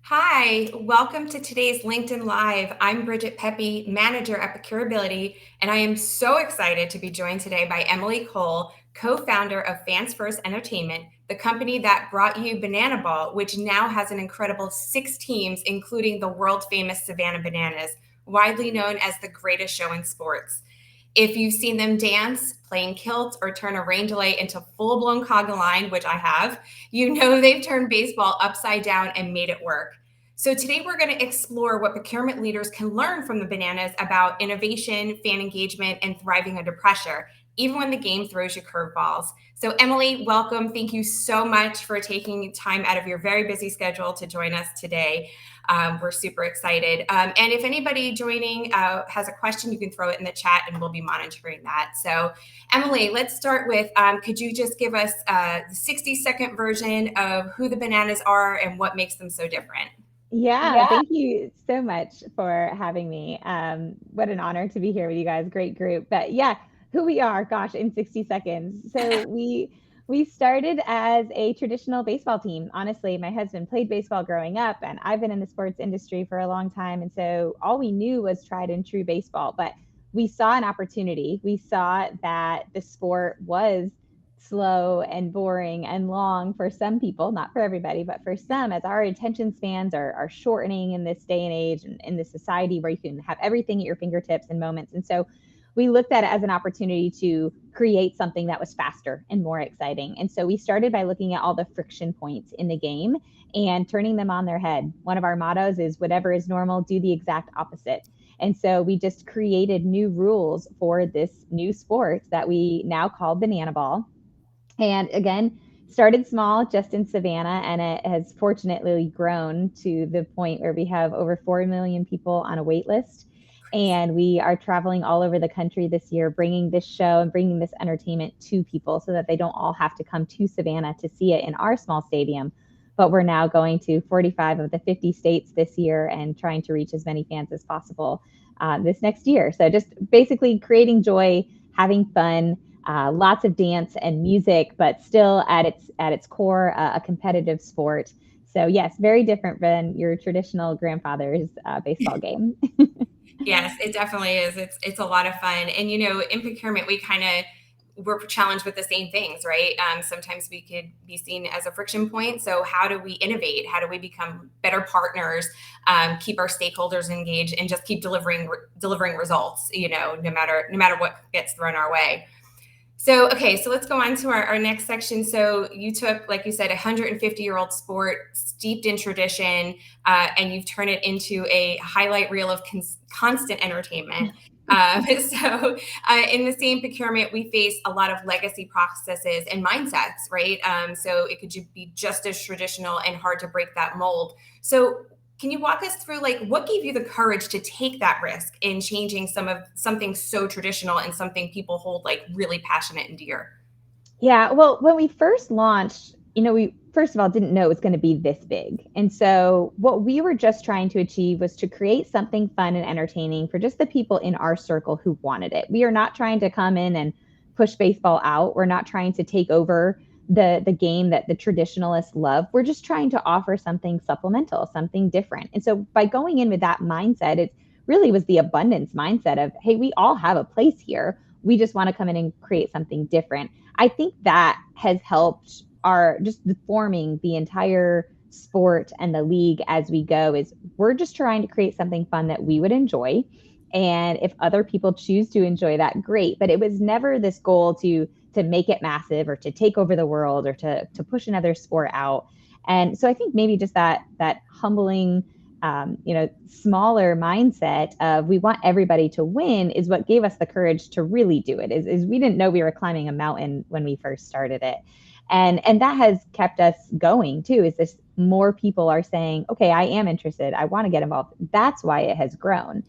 Hi, welcome to today's LinkedIn Live. I'm Bridget Pepe, manager at ProcureAbility, and I am so excited to be joined today by Emily Cole, co-founder of Fans First Entertainment, the company that brought you Banana Ball, which now has an incredible 6 teams, including the world famous Savannah Bananas, widely known as the greatest show in sports. If you've seen them dance, playing kilts, or turn a rain delay into full-blown conga line, which I have, you know they've turned baseball upside down and made it work. So today we're going to explore what procurement leaders can learn from the Bananas about innovation, fan engagement, and thriving under pressure, even when the game throws you curveballs. So Emily, welcome. Thank you so much for taking time out of your very busy schedule to join us today. We're super excited. And if anybody joining has a question, you can throw it in the chat and we'll be monitoring that. So Emily, let's start with, could you just give us the 60-second version of who the Bananas are and what makes them so different? Yeah, thank you so much for having me. What an honor to be here with you guys. Great group. But yeah, who we are, gosh, in 60 seconds. So we started as a traditional baseball team. Honestly, my husband played baseball growing up, and I've been in the sports industry for a long time. And so all we knew was tried and true baseball. But we saw an opportunity. We saw that the sport was slow and boring and long for some people, not for everybody, but for some, as our attention spans are shortening in this day and age and in this society where you can have everything at your fingertips in moments. And so we looked at it as an opportunity to create something that was faster and more exciting. And so we started by looking at all the friction points in the game and turning them on their head. One of our mottos is whatever is normal, do the exact opposite. And so we just created new rules for this new sport that we now call Banana Ball. And again, started small just in Savannah, and it has fortunately grown to the point where we have over 4 million people on a wait list. And we are traveling all over the country this year, bringing this show and bringing this entertainment to people so that they don't all have to come to Savannah to see it in our small stadium. But we're now going to 45 of the 50 states this year and trying to reach as many fans as possible this next year. So just basically creating joy, having fun, lots of dance and music, but still at its core, a competitive sport. So yes, very different than your traditional grandfather's baseball game. Yes, it definitely is. It's a lot of fun. And in procurement, we're challenged with the same things, right? Sometimes we could be seen as a friction point. So how do we innovate? How do we become better partners? Keep our stakeholders engaged and just keep delivering results. No matter what gets thrown our way. So, okay, so let's go on to our next section. So you took, like you said, a 150-year-old sport steeped in tradition, and you've turned it into a highlight reel of constant entertainment. In the same procurement, we face a lot of legacy processes and mindsets, right? So it could be just as traditional and hard to break that mold. So can you walk us through what gave you the courage to take that risk in changing something so traditional and something people hold really passionate and dear? Yeah, well, when we first launched, we first of all didn't know it was going to be this big. And so what we were just trying to achieve was to create something fun and entertaining for just the people in our circle who wanted it. We are not trying to come in and push baseball out. We're not trying to take over the game that the traditionalists love. We're just trying to offer something supplemental, something different. And so by going in with that mindset, it really was the abundance mindset of, hey, we all have a place here. We just want to come in and create something different. I think that has helped our just forming the entire sport and the league as we go. Is we're just trying to create something fun that we would enjoy. And if other people choose to enjoy that, great. But it was never this goal to make it massive or to take over the world or to push another sport out. And so I think maybe just that humbling smaller mindset of we want everybody to win is what gave us the courage to really do it. Is we didn't know we were climbing a mountain when we first started it. And that has kept us going too, is this more people are saying, okay, I am interested. I want to get involved. That's why it has grown.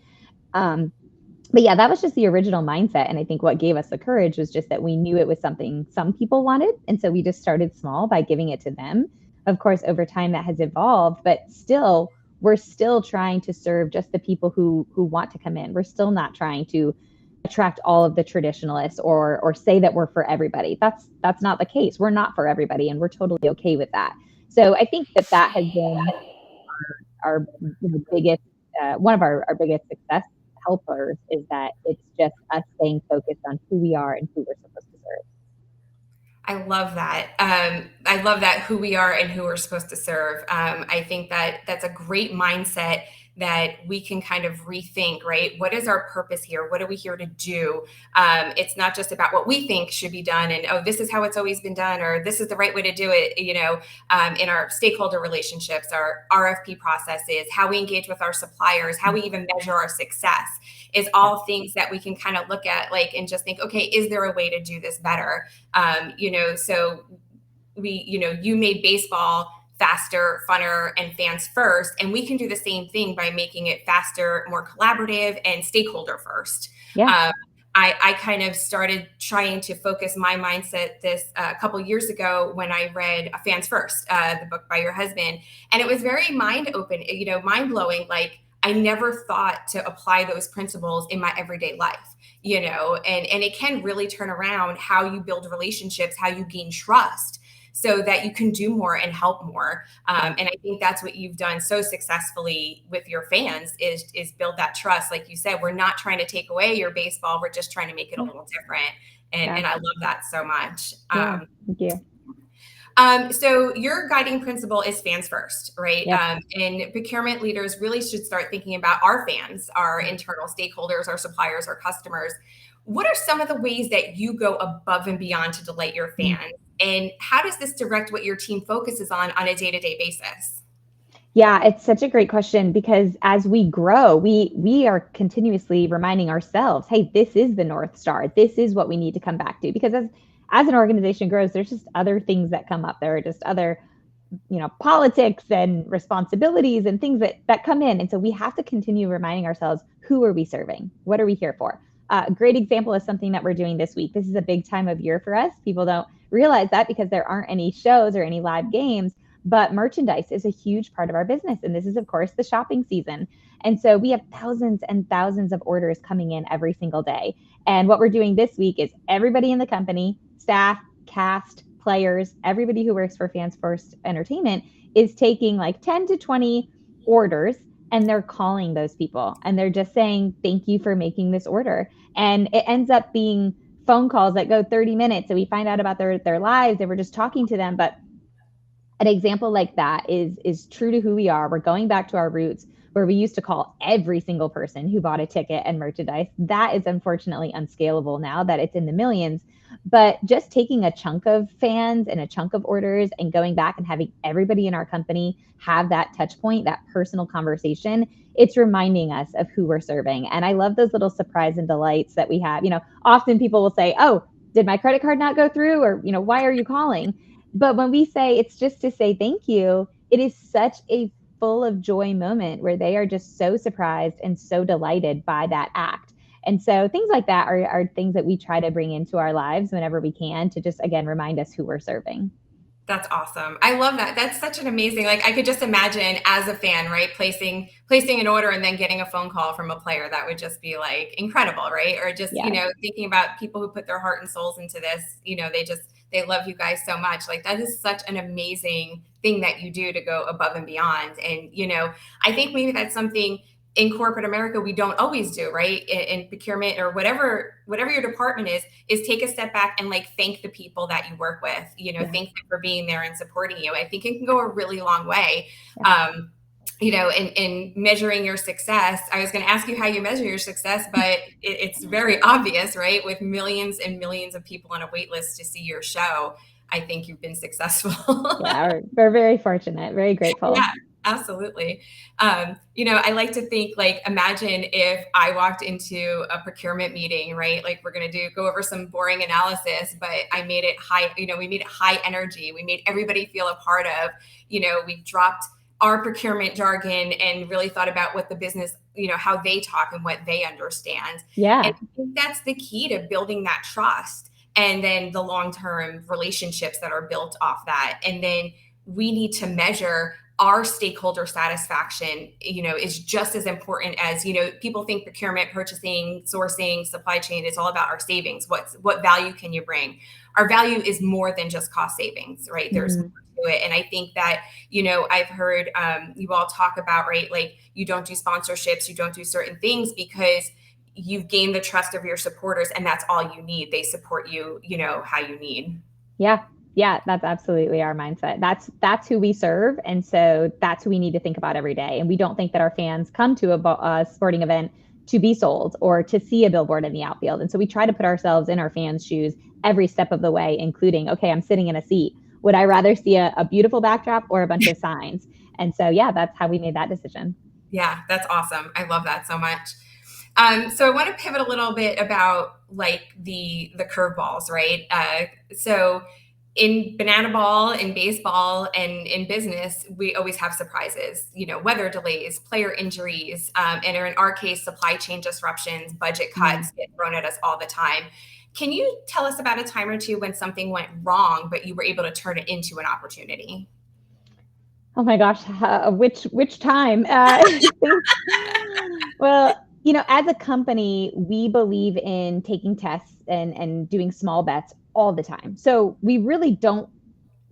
But yeah, that was just the original mindset. And I think what gave us the courage was just that we knew it was something some people wanted. And so we just started small by giving it to them. Of course, over time that has evolved, but still, we're still trying to serve just the people who want to come in. We're still not trying to attract all of the traditionalists or say that we're for everybody. That's not the case. We're not for everybody, and we're totally okay with that. So I think that has been the biggest, one of our biggest success helpers is that it's just us staying focused on who we are and who we're supposed to serve. I love that. I love that who we are and who we're supposed to serve. I think that that's a great mindset that we can kind of rethink, right? What is our purpose here? What are we here to do? It's not just about what we think should be done and, oh, this is how it's always been done, or this is the right way to do it, in our stakeholder relationships, our RFP processes, how we engage with our suppliers, how we even measure our success is all things that we can kind of look at and just think, okay, is there a way to do this better? So you made baseball faster, funner, and fans first. And we can do the same thing by making it faster, more collaborative, and stakeholder first. Yeah. I kind of started trying to focus my mindset this a couple years ago when I read Fans First, the book by your husband. And it was very mind blowing. Like, I never thought to apply those principles in my everyday life, and it can really turn around how you build relationships, how you gain trust so that you can do more and help more. And I think that's what you've done so successfully with your fans is build that trust. Like you said, we're not trying to take away your baseball. We're just trying to make it a little different. And I love that so much. Yeah. Thank you. So your guiding principle is fans first, right? Yep. And procurement leaders really should start thinking about our fans, our internal stakeholders, our suppliers, our customers. What are some of the ways that you go above and beyond to delight your fans? And how does this direct what your team focuses on a day-to-day basis? Yeah, it's such a great question because as we grow, we are continuously reminding ourselves, hey, this is the North Star. This is what we need to come back to. Because as an organization grows, there's just other things that come up. There are just other, politics and responsibilities and things that come in. And so we have to continue reminding ourselves, who are we serving? What are we here for? A great example is something that we're doing this week. This is a big time of year for us. People don't realize that because there aren't any shows or any live games, but merchandise is a huge part of our business. And this is, of course, the shopping season. And so we have thousands and thousands of orders coming in every single day. And what we're doing this week is everybody in the company, staff, cast, players, everybody who works for Fans First Entertainment is taking like 10 to 20 orders and they're calling those people and they're just saying, thank you for making this order. And it ends up being phone calls that go 30 minutes. So we find out about their lives and we're just talking to them. But an example like that is true to who we are. We're going back to our roots where we used to call every single person who bought a ticket and merchandise. That is unfortunately unscalable now that it's in the millions. But just taking a chunk of fans and a chunk of orders and going back and having everybody in our company have that touch point, that personal conversation, it's reminding us of who we're serving. And I love those little surprise and delights that we have. Often people will say, oh, did my credit card not go through? Or, why are you calling? But when we say it's just to say thank you, it is such a full of joy moment where they are just so surprised and so delighted by that act. And so things like that are things that we try to bring into our lives whenever we can to just, again, remind us who we're serving. That's awesome. I love that. That's such an amazing, I could just imagine as a fan, right, placing an order and then getting a phone call from a player. That would just be incredible, right? Or just, thinking about people who put their heart and souls into this, they love you guys so much. That is such an amazing thing that you do to go above and beyond. And, I think maybe that's something in corporate America we don't always do, right? In procurement or whatever your department is take a step back and thank the people that you work with, thank them for being there and supporting you. I think it can go a really long way. In measuring your success. I was going to ask you how you measure your success, but it's very obvious, right? With millions and millions of people on a wait list to see your show, I think you've been successful. Yeah, we're very fortunate, very grateful. Yeah, absolutely. I like to think imagine if I walked into a procurement meeting, right? We're going to go over some boring analysis, but I made it high, we made it high energy. We made everybody feel a part of, we dropped our procurement jargon and really thought about what the business, how they talk and what they understand. Yeah. And I think that's the key to building that trust and then the long-term relationships that are built off that. And then we need to measure our stakeholder satisfaction, is just as important as, people think procurement, purchasing, sourcing, supply chain is all about our savings. What value can you bring? Our value is more than just cost savings, right? There's more to it. And I think that, I've heard you all talk about, right, like you don't do sponsorships, you don't do certain things because you've gained the trust of your supporters, and that's all you need. They support you, how you need. Yeah. Yeah, that's absolutely our mindset. That's who we serve. And so that's who we need to think about every day. And we don't think that our fans come to a sporting event to be sold or to see a billboard in the outfield. And so we try to put ourselves in our fans' shoes every step of the way, including, okay, I'm sitting in a seat. Would I rather see a beautiful backdrop or a bunch of signs? And so, yeah, that's how we made that decision. Yeah, that's awesome. I love that so much. So I want to pivot a little bit about like the curveballs, right? So in banana ball, in baseball, and in business, we always have surprises, weather delays, player injuries, and in our case, supply chain disruptions, budget cuts get thrown at us all the time. Can you tell us about a time or two when something went wrong, but you were able to turn it into an opportunity? Oh my gosh, which time? Well, as a company, we believe in taking tests and doing small bets all the time. So we really don't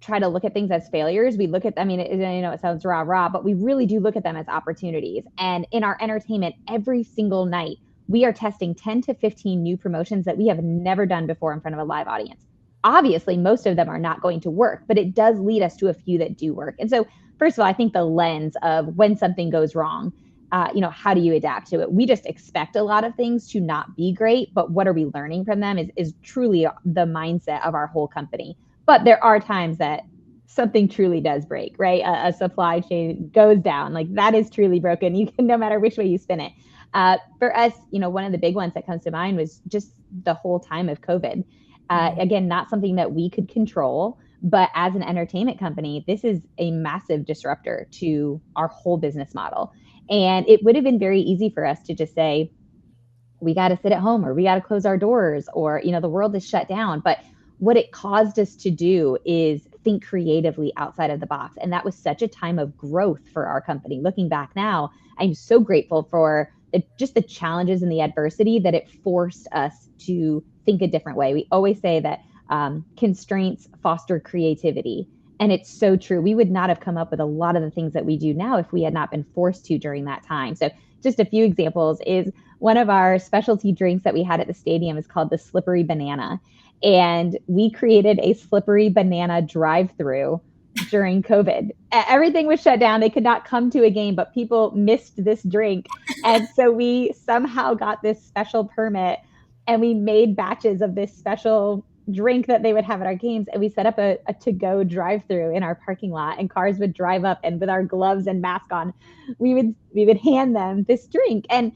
try to look at things as failures. We look at, it sounds rah, but we really do look at them as opportunities. And in our entertainment, every single night, we are testing 10 to 15 new promotions that we have never done before in front of a live audience. Obviously, most of them are not going to work, but it does lead us to a few that do work. And so, first of all, I think the lens of when something goes wrong, how do you adapt to it? We just expect a lot of things to not be great, but what are we learning from them is truly the mindset of our whole company. But there are times that something truly does break, right? A supply chain goes down, like that is truly broken. You can, no matter which way you spin it. For us, one of the big ones that comes to mind was just the whole time of COVID. Again, not something that we could control, but as an entertainment company, this is a massive disruptor to our whole business model. And it would have been very easy for us to just say, we got to sit at home or we got to close our doors or, the world is shut down. But what it caused us to do is think creatively outside of the box. And that was such a time of growth for our company. Looking back now, I'm so grateful for just the challenges and the adversity that it forced us to think a different way. We always say that constraints foster creativity. And it's so true. We would not have come up with a lot of the things that we do now if we had not been forced to during that time. So just a few examples is one of our specialty drinks that we had at the stadium is called the Slippery Banana. And we created a slippery banana drive-through during COVID. Everything was shut down. They could not come to a game, but people missed this drink. And so we somehow got this special permit and we made batches of this special drink that they would have at our games. And we set up a to-go drive-through in our parking lot, and cars would drive up, and with our gloves and mask on, we would hand them this drink. And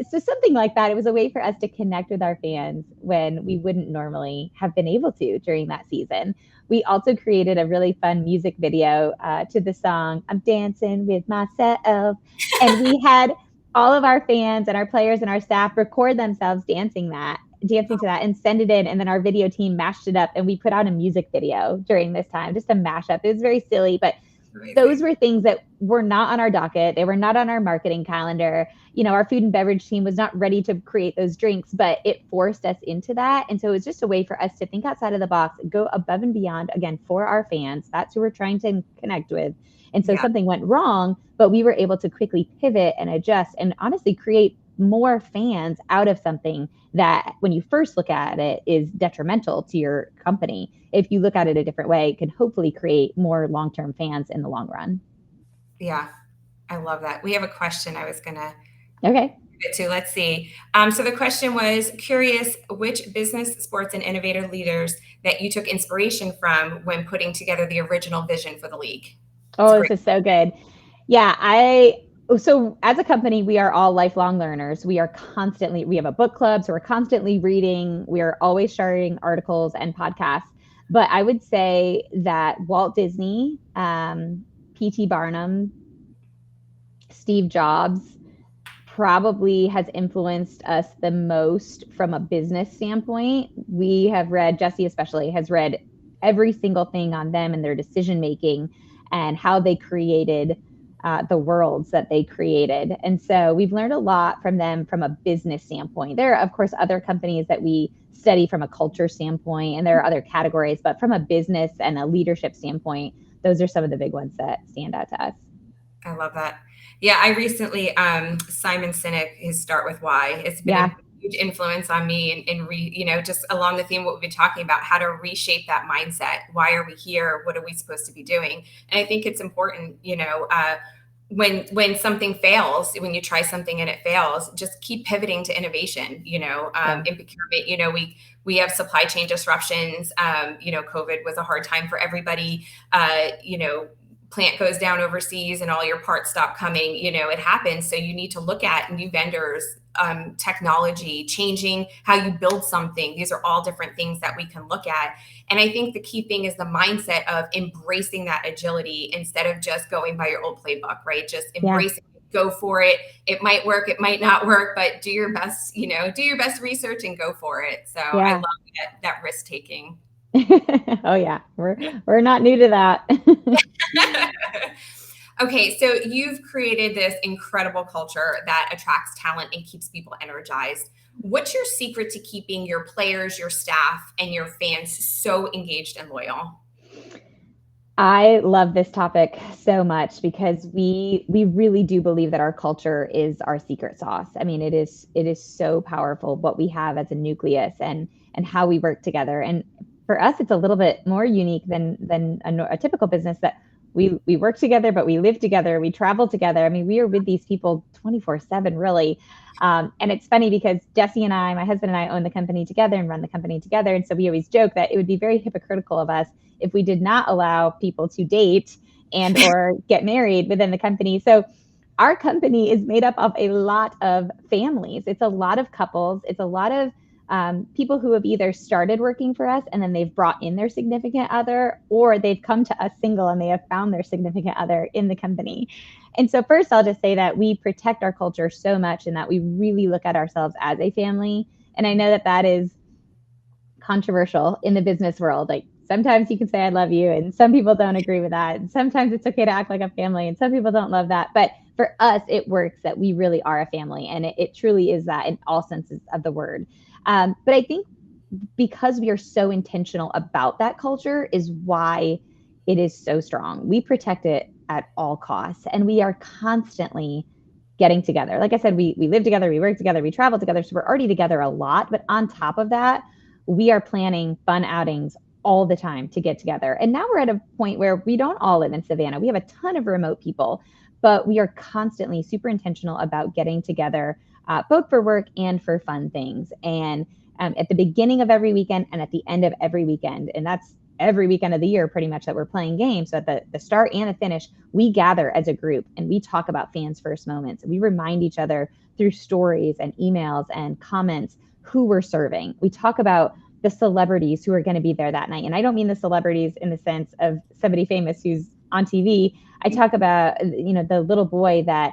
so something like that, it was a way for us to connect with our fans when we wouldn't normally have been able to during that season. We also created a really fun music video to the song, I'm Dancing With Myself. And we had all of our fans and our players and our staff record themselves dancing to that and send it in. And then our video team mashed it up and we put out a music video during this time, just a mashup. It was very silly, but those were things that were not on our docket. They were not on our marketing calendar. Our food and beverage team was not ready to create those drinks, but it forced us into that. And so it was just a way for us to think outside of the box, go above and beyond, again, for our fans. That's who we're trying to connect with. And so something went wrong, but we were able to quickly pivot and adjust and honestly create more fans out of something that when you first look at it is detrimental to your company. If you look at it a different way, it can hopefully create more long-term fans in the long run. Yeah, I love that. We have a question I was going to get to. Let's see. So the question was, curious which business, sports, and innovator leaders that you took inspiration from when putting together the original vision for the league. Oh, this is so good. Yeah, so as a company, we are all lifelong learners. We have a book club, so we're constantly reading. We are always sharing articles and podcasts. But I would say that Walt Disney, P.T. Barnum, Steve Jobs probably has influenced us the most from a business standpoint. We have read, Jesse especially, has read every single thing on them and their decision making. and how they created the worlds that they created. And so we've learned a lot from them from a business standpoint. There are, of course, other companies that we study from a culture standpoint, and there are other categories, but from a business and a leadership standpoint, those are some of the big ones that stand out to us. I love that. Yeah, I recently, Simon Sinek, his Start With Why. It's been a Yeah. huge influence on me just along the theme of what we've been talking about, how to reshape that mindset. Why are we here? What are we supposed to be doing? And I think it's important, when something fails, when you try something and it fails, just keep pivoting to innovation. Yeah. In procurement, we have supply chain disruptions. COVID was a hard time for everybody. Plant goes down overseas and all your parts stop coming, it happens. So you need to look at new vendors, technology, changing how you build something. These are all different things that we can look at. And I think the key thing is the mindset of embracing that agility instead of just going by your old playbook, right? Just embrace it, go for it. It might work, it might not work, but do your best, do your best research and go for it. So I Yeah. love that risk taking. Oh yeah, we're not new to that. Okay, so you've created this incredible culture that attracts talent and keeps people energized. What's your secret to keeping your players, your staff, and your fans so engaged and loyal? I love this topic so much because we really do believe that our culture is our secret sauce. I mean, it is so powerful what we have as a nucleus and how we work together. And for us, it's a little bit more unique than a typical business that we work together, but we live together, we travel together. I mean, we are with these people 24/7, really. And it's funny because Jesse and I, my husband and I, own the company together and run the company together. And so we always joke that it would be very hypocritical of us if we did not allow people to date and or get married within the company. So our company is made up of a lot of families. It's a lot of couples. It's a lot of people who have either started working for us and then they've brought in their significant other, or they've come to us single and they have found their significant other in the company. And so first, I'll just say that we protect our culture so much and that we really look at ourselves as a family. And I know that that is controversial in the business world. Like sometimes you can say I love you and some people don't agree with that. And sometimes it's okay to act like a family and some people don't love that. But for us, it works that we really are a family, and it truly is that in all senses of the word. But I think because we are so intentional about that culture is why it is so strong. We protect it at all costs, and we are constantly getting together. Like I said, we live together, we work together, we travel together, so we're already together a lot. But on top of that, we are planning fun outings all the time to get together. And now we're at a point where we don't all live in Savannah. We have a ton of remote people, but we are constantly super intentional about getting together, both for work and for fun things. And at the beginning of every weekend and at the end of every weekend, and that's every weekend of the year pretty much that we're playing games. So at the start and the finish, we gather as a group and we talk about fans first moments. We remind each other through stories and emails and comments who we're serving. We talk about the celebrities who are going to be there that night. And I don't mean the celebrities in the sense of somebody famous who's on TV. I talk about, the little boy that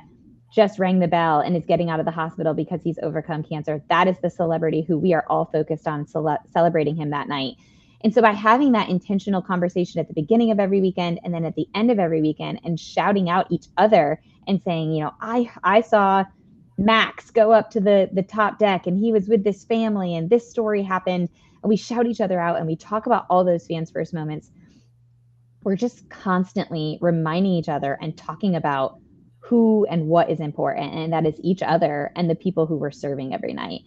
just rang the bell and is getting out of the hospital because he's overcome cancer. That is the celebrity who we are all focused on celebrating him that night. And so by having that intentional conversation at the beginning of every weekend and then at the end of every weekend and shouting out each other and saying, I saw Max go up to the top deck and he was with this family and this story happened, and we shout each other out and we talk about all those fans first moments. We're just constantly reminding each other and talking about who and what is important, and that is each other and the people who we're serving every night.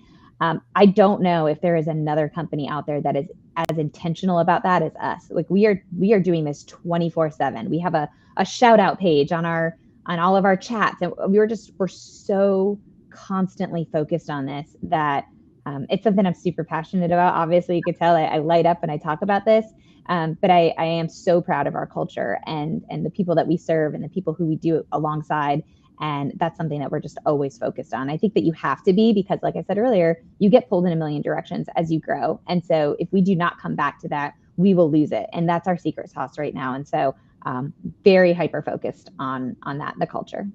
I don't know if there is another company out there that is as intentional about that as us. Like we are doing this 24/7. We have a shout out page on all of our chats, and we're so constantly focused on this that it's something I'm super passionate about. Obviously, you could tell I light up when I talk about this. But I am so proud of our culture and the people that we serve and the people who we do it alongside. And that's something that we're just always focused on. I think that you have to be, because like I said earlier, you get pulled in a million directions as you grow. And so if we do not come back to that, we will lose it. And that's our secret sauce right now. And so very hyper focused on that, the culture.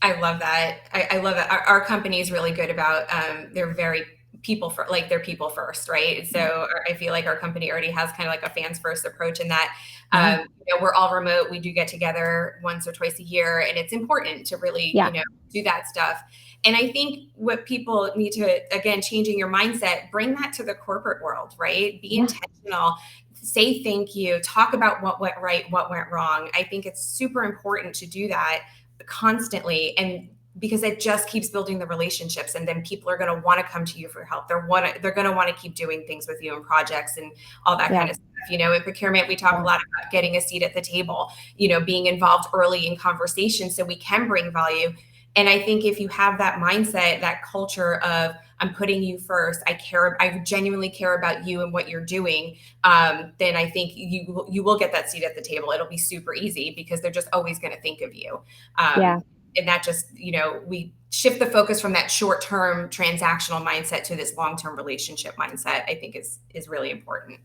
I love that. I love it. Our company is really good about, they're very people for like they're people first, right? So I feel like our company already has kind of like a fans first approach in that Yeah. we're all remote. We do get together once or twice a year, and it's important to really, Yeah. do that stuff. And I think what people need to, again, changing your mindset, bring that to the corporate world, right? Be Yeah. intentional, say thank you, talk about what went right, what went wrong. I think it's super important to do that constantly. And because it just keeps building the relationships, and then people are going to want to come to you for help. They're going to want to keep doing things with you and projects and all that Yeah. kind of stuff. In procurement, we talk a Yeah. lot about getting a seat at the table, being involved early in conversation so we can bring value. And I think if you have that mindset, that culture of I'm putting you first, I genuinely care about you and what you're doing, then I think you will get that seat at the table. It'll be super easy because they're just always going to think of you. Yeah. And that just, we shift the focus from that short-term transactional mindset to this long-term relationship mindset, I think is really important.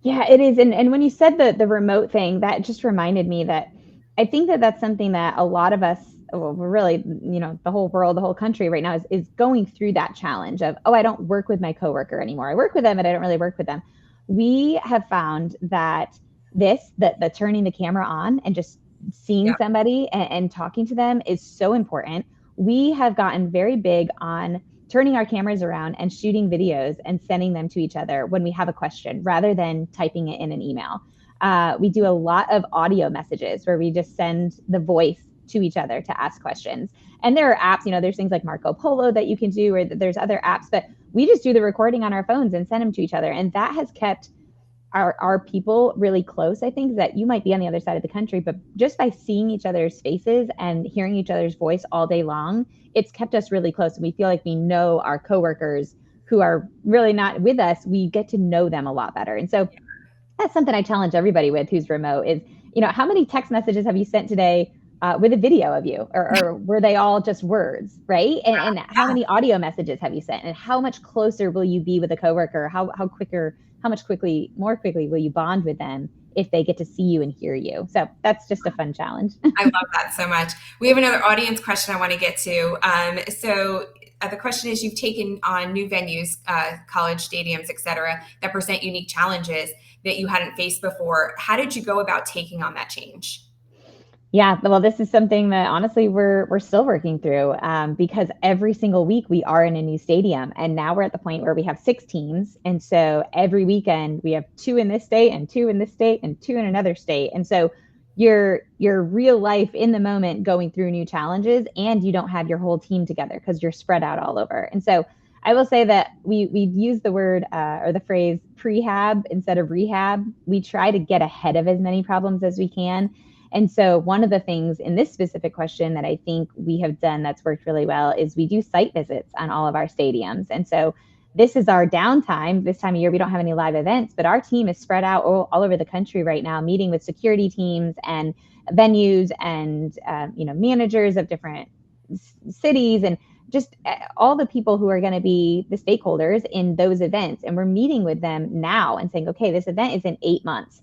Yeah, it is. And when you said the remote thing, that just reminded me that I think that that's something that a lot of us, well, we're really, the whole world, the whole country right now is going through that challenge of, oh, I don't work with my coworker anymore. I work with them, but I don't really work with them. We have found that the turning the camera on and just seeing Yeah. somebody and talking to them is so important. We have gotten very big on turning our cameras around and shooting videos and sending them to each other when we have a question rather than typing it in an email. We do a lot of audio messages where we just send the voice to each other to ask questions. And there are apps, there's things like Marco Polo that you can do, or there's other apps, but we just do the recording on our phones and send them to each other. And that has kept our people really close. I think that you might be on the other side of the country, but just by seeing each other's faces and hearing each other's voice all day long, it's kept us really close. And we feel like we know our coworkers who are really not with us. We get to know them a lot better. And so that's something I challenge everybody with who's remote is, how many text messages have you sent today with a video of you, or were they all just words, right? And how many audio messages have you sent, and how much closer will you be with a coworker? How much more quickly will you bond with them if they get to see you and hear you? So that's just a fun challenge. I love that so much. We have another audience question I want to get to. The question is, you've taken on new venues, college stadiums, et cetera, that present unique challenges that you hadn't faced before. How did you go about taking on that change? Yeah, well, this is something that honestly we're still working through, because every single week we are in a new stadium, and now we're at the point where we have 6 teams, and so every weekend we have 2 in this state and 2 in this state and 2 in another state, and so your real life in the moment going through new challenges, and you don't have your whole team together because you're spread out all over. And so I will say that we've used the word or the phrase prehab instead of rehab. We try to get ahead of as many problems as we can. And so one of the things in this specific question that I think we have done that's worked really well is we do site visits on all of our stadiums. And so this is our downtime. This time of year, we don't have any live events, but our team is spread out all over the country right now, meeting with security teams and venues and managers of different cities and just all the people who are going to be the stakeholders in those events. And we're meeting with them now and saying, okay, this event is in 8 months.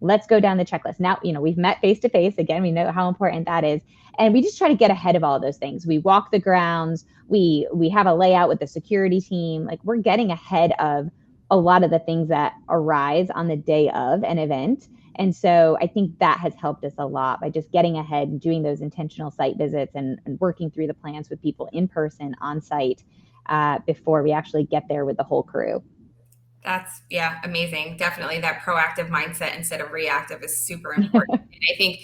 Let's go down the checklist. Now, we've met face to face. Again, we know how important that is. And we just try to get ahead of all of those things. We walk the grounds. We have a layout with the security team. Like, we're getting ahead of a lot of the things that arise on the day of an event. And so I think that has helped us a lot by just getting ahead and doing those intentional site visits and working through the plans with people in person on site before we actually get there with the whole crew. That's, amazing. Definitely that proactive mindset instead of reactive is super important. And I think,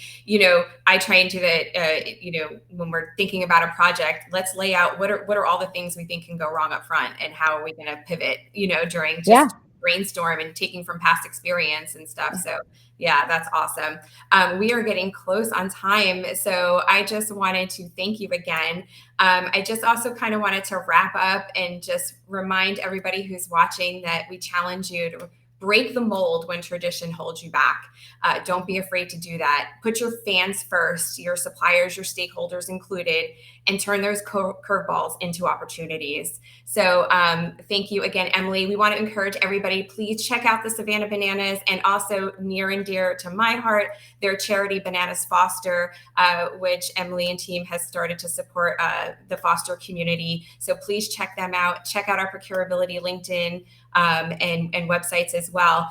I try and do that, when we're thinking about a project, let's lay out what are all the things we think can go wrong up front, and how are we going to pivot, during Yeah. just brainstorm and taking from past experience and stuff. So that's awesome. We are getting close on time. So I just wanted to thank you again. I just also kind of wanted to wrap up and just remind everybody who's watching that we challenge you to break the mold when tradition holds you back. Don't be afraid to do that. Put your fans first, your suppliers, your stakeholders included, and turn those curveballs into opportunities. So thank you again, Emily. We want to encourage everybody, please check out the Savannah Bananas, and also near and dear to my heart, their charity Bananas Foster, which Emily and team has started to support the foster community. So please check them out. Check out our ProcureAbility LinkedIn and websites as well.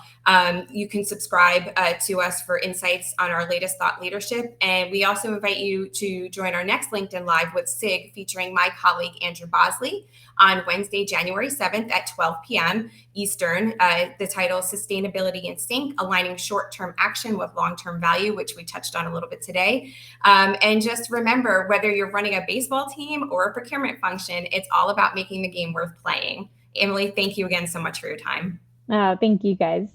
You can subscribe to us for insights on our latest thought leadership. And we also invite you to join our next LinkedIn Live with SIG, featuring my colleague, Andrew Bosley, on Wednesday, January 7th at 12 p.m. Eastern. The title is Sustainability in Sync, Aligning Short-Term Action with Long-Term Value, which we touched on a little bit today. And just remember, whether you're running a baseball team or a procurement function, it's all about making the game worth playing. Emily, thank you again so much for your time. Oh, thank you guys.